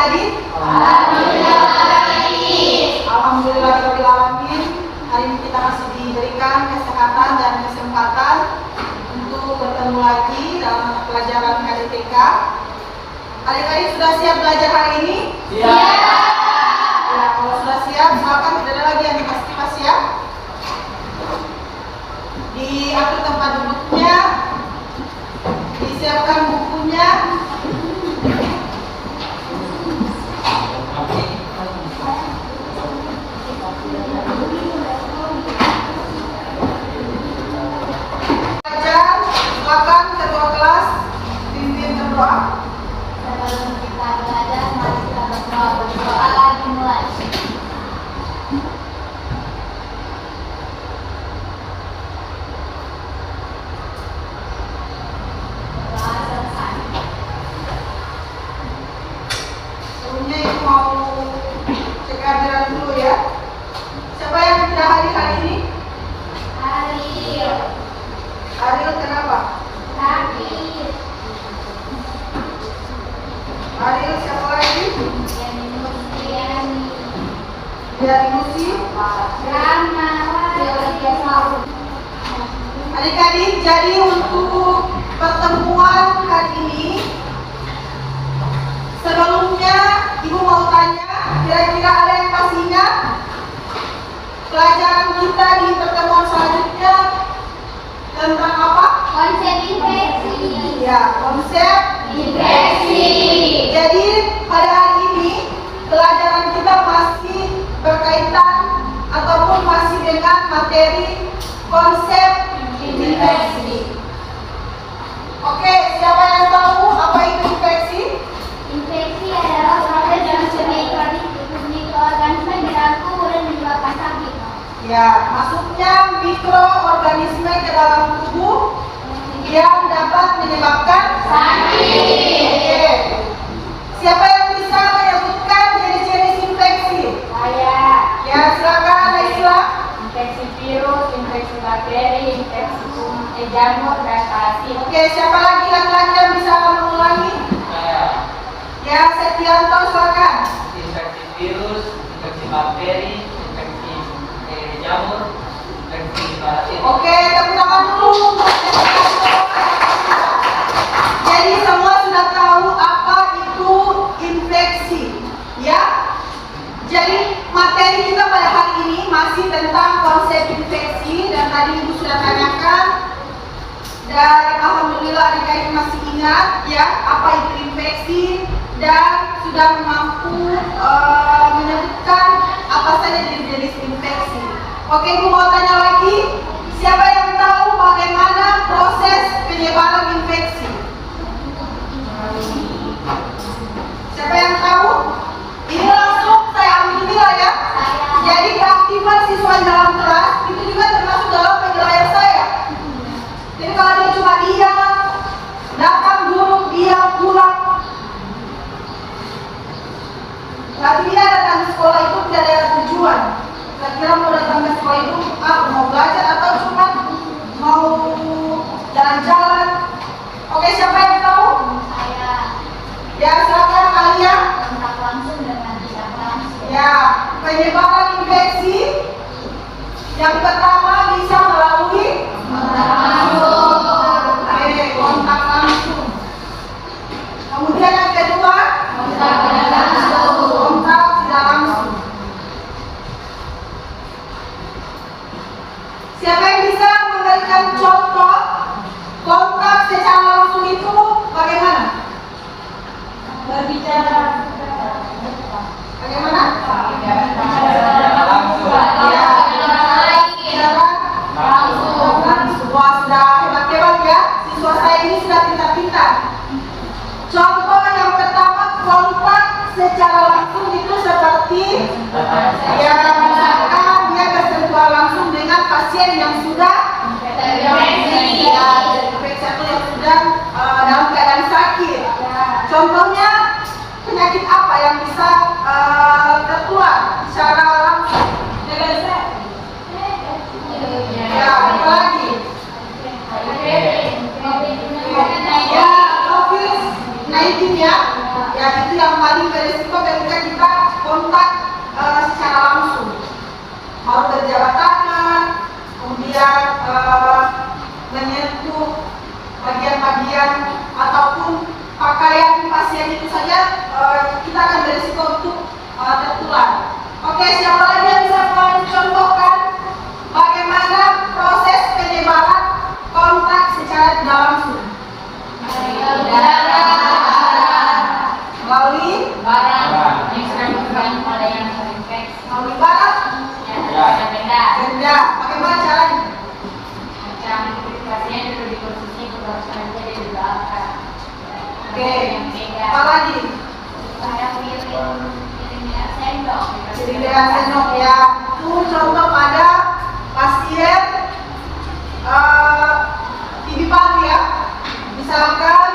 adik-adik? Alhamdulillahirobbilalamin. Hari ini kita masih diberikan kesehatan dan kesempatan untuk bertemu lagi dalam mata pelajaran KDTK. Adik-adik sudah siap belajar hari ini? Siap. Ya, kalau sudah siap, silakan. Tidak ada lagi yang pasti siap. Diatur tempat duduknya, disiapkan bukunya. Silakan ketua kelas pimpin berdoa. Sebelum kita belajar, mari kita berdoa lagi mulai. Doa selesai. Sebelumnya ibu mau cek kehadiran dulu ya. Siapa yang tidak hadir hari ini? Ariel. Ariel kenapa? Sakit. Ariel siapa lagi? Yani. Dari Musi. Rama. Adik-adik, jadi untuk pertemuan hari ini, sebelumnya ibu mau tanya, kira-kira ada yang masih ingat pelajaran kita di pertemuan selanjutnya tentang apa? Konsep infeksi. Ya, konsep. Infeksi. Jadi pada hari ini pelajaran kita masih berkaitan ataupun masih dengan materi konsep infeksi. Oke, siapa yang tahu apa itu infeksi? Infeksi adalah proses yang mikroorganisme di dalam tubuh dan menyebabkan sakit. Ya, masuknya mikroorganisme ke dalam tubuh yang dapat menyebabkan Sakit. Oke. Siapa yang bisa menyebutkan jenis-jenis infeksi? Saya. Ya, silakan Naila. Infeksi virus, infeksi bakteri, infeksi jamur dan parasit. Oke, siapa lagi laki-laki yang bisa mengulangi? Ya, Setianto, silakan. Infeksi virus, infeksi bakteri, infeksi jamur, infeksi parasit. Oke, tepuk tangan dulu. Jadi semua sudah tahu apa itu infeksi, ya? Jadi materi kita pada hari ini masih tentang konsep infeksi dan tadi ibu sudah tanyakan dan alhamdulillah adik-adik masih ingat ya apa itu infeksi dan sudah mampu menyebutkan apa saja jenis infeksi. Oke, ibu mau tanya lagi, siapa yang tahu bagaimana proses penyebaran infeksi? Siapa yang tahu? Ini langsung saya ambil nilai ya. Jadi keaktifan siswa di dalam kelas itu juga termasuk dalam penilaian saya. Jadi kalau dia cuma diam, datang duduk, diam, pulang, berarti dia datang ke sekolah itu tidak ada tujuan. Kira-kira mau datang ke sekolah itu mau belajar atau cuma mau jalan-jalan. Oke, siapa yang tahu? Saya. Ya, silakan kalian. Kontak langsung dengan tidak langsung. Ya, penyebaran infeksi yang pertama bisa melalui Kontak langsung. Oke, kontak langsung. Kemudian yang kedua, Kontak tidak langsung. kontak tidak langsung. Siapa yang bisa memberikan contoh kontak secara langsung itu bagaimana? Berbicara. Bagaimana? Langsung. Wah, sudah hebat-hebat ya. Siswa saya ini sudah pintar-pintar. Contoh yang pertama, kontak secara langsung itu seperti ya, misalkan dia bersentuhan langsung dengan pasien yang sudah Terinfeksi. ya, terinfeksi atau yang sudah dalam keadaan sakit. Contohnya penyakit apa yang bisa tertular secara langsung? Ya, apa lagi? Ya, COVID-19 ya. Ya, itu yang paling beresiko dan sendok ya. Itu contoh pada pasien TB paru ya. Misalkan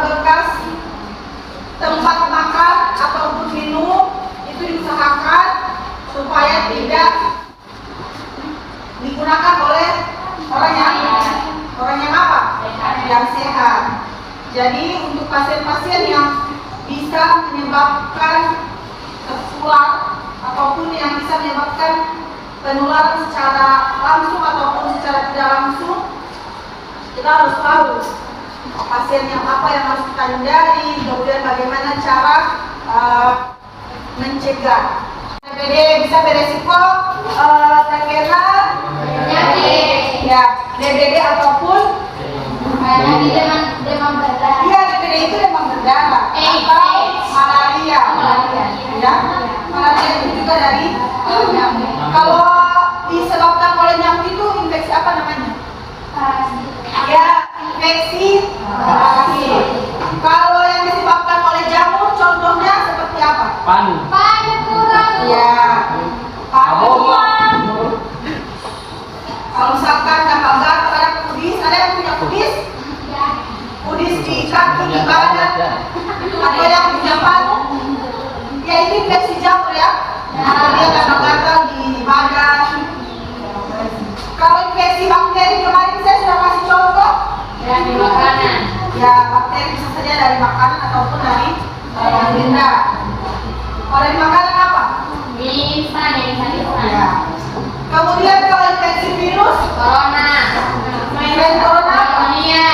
bekas tempat makan ataupun minum itu diusahakan supaya tidak digunakan oleh orang yang apa? Yang sehat. Jadi untuk pasien-pasien yang bisa menyebabkan tertular ataupun yang bisa menyebabkan penularan secara langsung ataupun secara tidak langsung, kita harus tahu pasien yang apa yang harus kita hindari, kemudian bagaimana cara mencegah. DBD bisa beresiko terkena penyakit, ya DBD ataupun demam berdarah. iya DBD itu demam berdarah atau malaria, ya malaria itu juga dari nyamuk. Kalau disebabkan oleh nyamuk itu infeksi apa namanya? Parasit. Ya, infeksi parasit. Kalau yang disebabkan oleh jamur, contohnya seperti apa? Panu. Ya, kalau misalkan gagal ada kudis, ada yang punya kudis? Kudis di kaki, di badan, atau yang punya panu? Ya itu infeksi jamur ya. Dia gatal-gatal di badan. Kalau infeksi bakteri kemarin saya sudah kasih contoh. Dari makanan. Ya, bakteri bisa saja dari makanan ataupun dari benda. Kalau dari makanan apa? Instan. Ya. Kemudian kalau infeksi virus, Corona. virus corona, Pneumonia.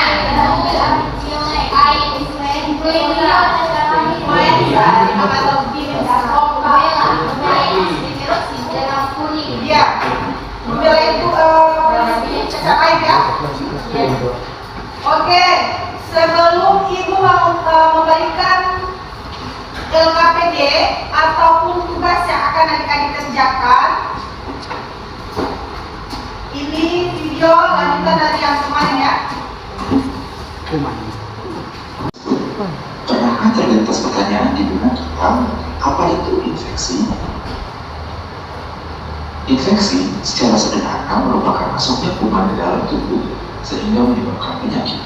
iya. Bila itu cacar air ya. Oke, sebelum ibu memberikan LKPD ataupun tugas yang akan adik-adik kerjakan, ini video lanjutan dari yang kemarin ya. Pernahkah terlintas pertanyaan di benak kita, apa itu infeksi? Infeksi secara sederhana merupakan masuknya kuman ke dalam tubuh sehingga menyebabkan penyakit.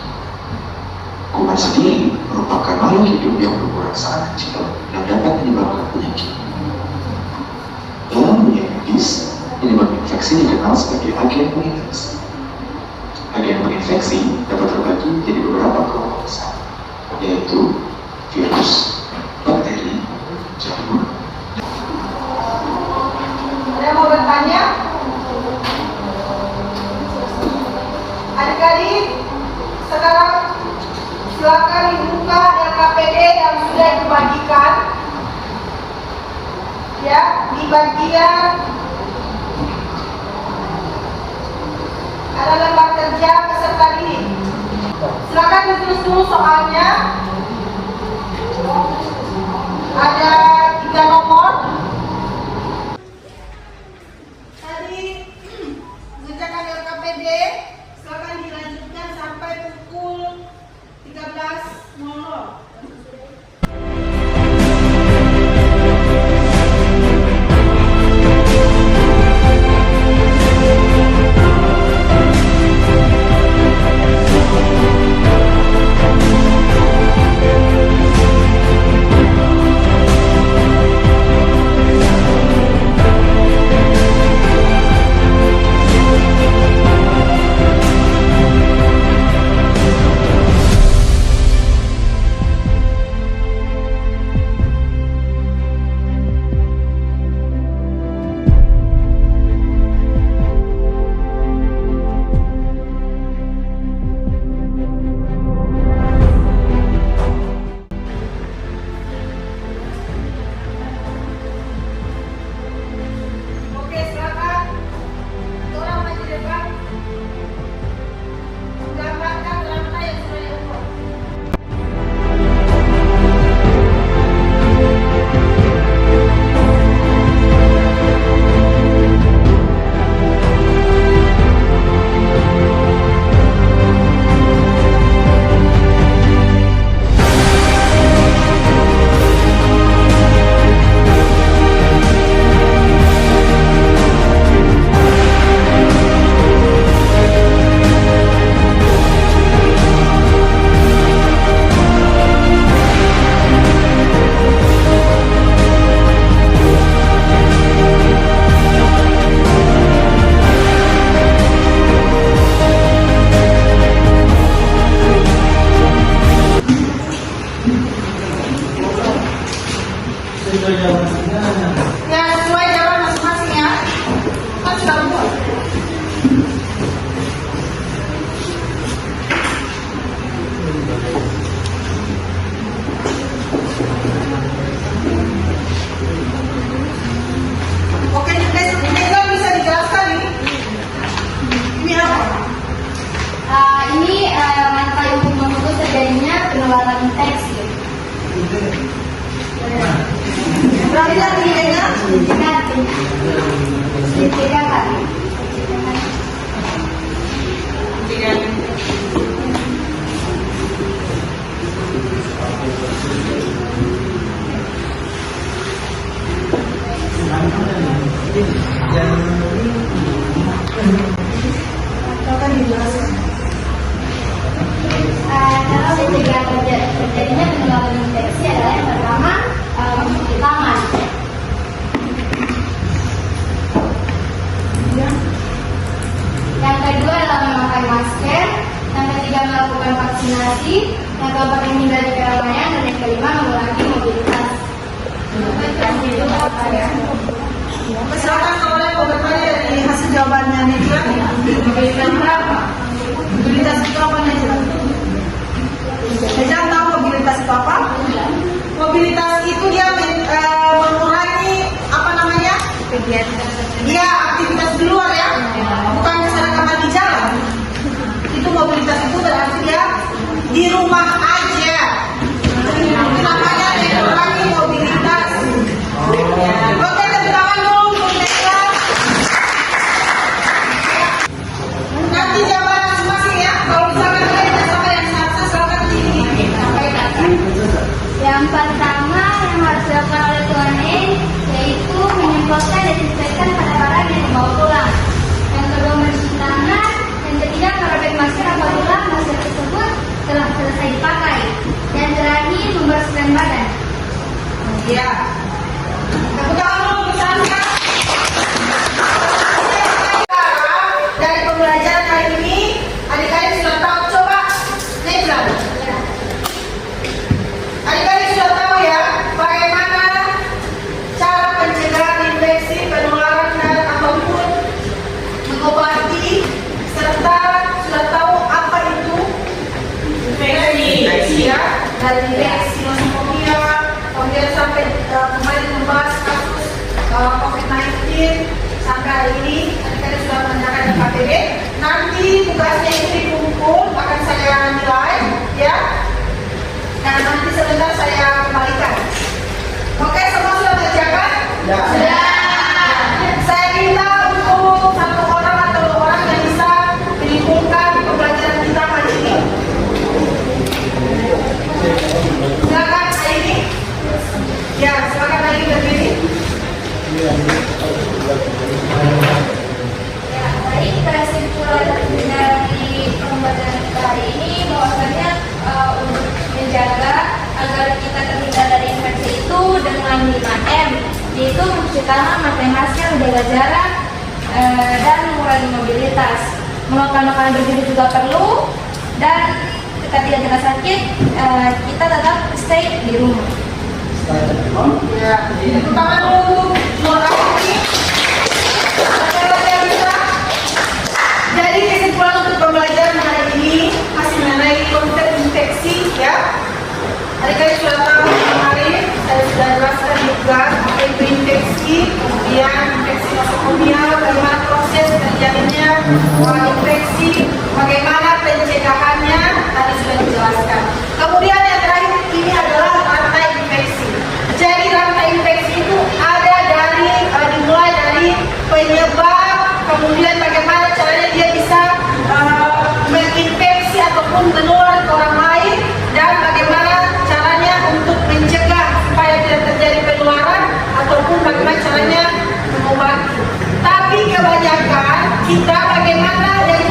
Kuman sendiri merupakan makhluk hidup yang berukuran sangat kecil yang dapat menyebabkan penyakit. Dalam dunia medis, penyebab infeksi dikenal sebagai agen penginfeksi. Agen penginfeksi dapat terbagi menjadi beberapa kelompok besar, yaitu virus, bakteri, jamur. Ada yang mau bertanya? Adik-adik, sekarang silakan dibuka LKPD yang sudah dibagikan. Ya, di bagian ada lembar kerja peserta didik. Silakan ditulis dulu soalnya. Ada 3 nomor. Tadi mengerjakan LKPD, silakan dilanjutkan sampai pukul 13.00. Ya, sesuai jawaban masing-masing ya. Kan sudah buat. Oke, Nega bisa dijelaskan ini? Ini apa? Ini rantai untuk memutus terjadinya penularan infeksi. Berarti lagi Nega? Tiga kali. Akan dijelaskan. Kalau mencegah terjadinya penularan infeksi adalah yang pertama mencuci tangan. Yang kedua adalah memakai masker. Yang ketiga melakukan vaksinasi. Yang keempat menghindari keramaian dan yang kelima mengurangi mobilitas. Silakan kalau yang mau bertanya dari hasil jawabannya Nega. Mobilitas berapa? Mobilitas itu apa Nega? Nega tahu mobilitas itu apa? Mobilitas itu dia mengurangi apa namanya? Dia aktivitas di luar ya, bukan keserakaman di jalan. Itu mobilitas itu berarti dia di rumah aja. Namanya mengurangi mobilitas. Oke, tepuk tangan dulu untuk Nega. Nanti jawaban masing-masing ya. Kalau misalkan kalian sama yang satu, silakan disampaikan. Yang pertama yang harus dilakukan oleh Tuan E yaitu menyemprotkan desinfektan pada barang yang dibawa pulang. Yang kedua mencuci tangan. Yang ketiga merobek masker apabila masker tersebut telah selesai dipakai. Dan terakhir membersihkan badan. Ya. Tepuk tangan dulu untuk Sandra. Dari pembelajaran kali ini, adik-adik sudah tahu. Coba Nega. Adik-adik sudah tahu ya bagaimana cara pencegahan infeksi, penularan dan ataupun mengobati, serta sudah tahu apa itu infeksi ya, dari infeksi nosokomia, kemudian sampai kemarin membahas kasus COVID-19 sampai hari ini adik-adik sudah menanyakan KPB. Nanti tugasnya itu dikumpul akan saya nilai ya. Nah, nanti sebentar saya kembalikan. Oke, semua sudah mengerjakan? Sudah. Saya minta untuk satu orang atau dua orang yang bisa menyimpulkan pembelajaran kita hari ini. Silakan Aini. Ya, silakan Aini berdiri. Ya, baik, kesimpulan dari pembelajaran kita hari ini bahwasanya untuk menjaga agar kita terhindar dari infeksi itu dengan 5M, yaitu mencuci tangan, memakai masker, menjaga jarak, dan mengurangi mobilitas. Melakukan makanan bergizi juga perlu, dan ketika tidak kita sakit, kita tetap stay di rumah. Ya, pertama dulu dua kali. Jadi kesimpulan untuk pembelajaran hari ini masih mengenai konsep infeksi ya. Adik-adik sudah tahu kemarin saya sudah jelaskan juga apa itu infeksi, kemudian infeksi nosokomia, bagaimana proses terjadinya infeksi, bagaimana pencegahannya tadi sudah dijelaskan. Kemudian yang terakhir ini adalah rantai infeksi. Jadi rantai infeksi itu ada dimulai dari penyebab, kemudian bagaimana caranya dia bisa menginfeksi ataupun menular ke orang lain, dan bagaimana caranya untuk mencegah supaya tidak terjadi penularan ataupun bagaimana caranya mengobati. Tapi kebanyakan kita bagaimana dari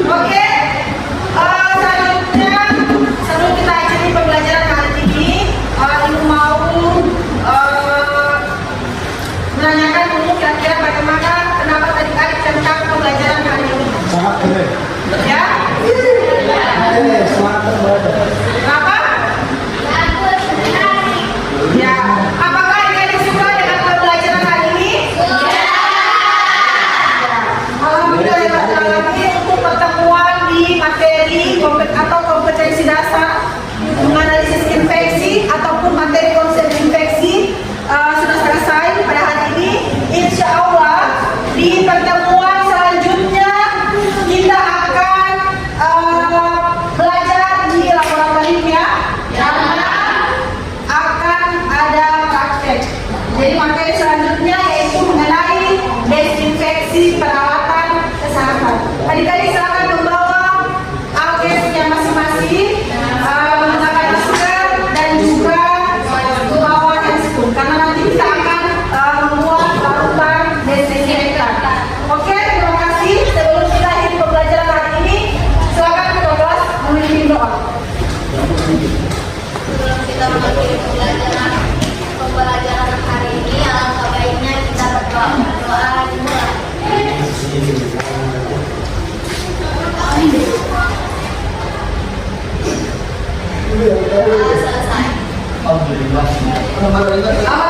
Oke, selanjutnya sebelum kita akhiri pembelajaran hari ini, Ibu mau menanyakan dulu kira-kira bagaimana pendapat adik-adik tentang pembelajaran hari ini. Sangat keren. Ya? Sangat keren. Kenapa? Ya. Apakah adik-adik suka dengan pembelajaran hari ini? Ya. Alhamdulillah ya Rabbil Alamin, untuk pertemuan di materi atau kompetensi dasar menganalisis infeksi ataupun materi konsep infeksi sudah selesai pada hari ini. Insya Allah di pertemuan selanjutnya kita akan belajar di laboratorium ya, karena akan ada praktek. Jadi materi selanjutnya yaitu mengenai desinfeksi peralatan kesehatan. Adik-adik silakan membawa alkesnya masing-masing, menggunakan masker dan juga membawa handscoon karena nanti kita akan membuat larutan desinfektan. Oke, terima kasih. Sebelum kita akhiri pembelajaran hari ini, silakan ketua kelas memimpin doa. Sebelum kita mengakhiri pembelajaran hari ini, alangkah baiknya kita berdoa. Berdoa dimulai. Selesai. Alhamdulillah. Alhamdulillah.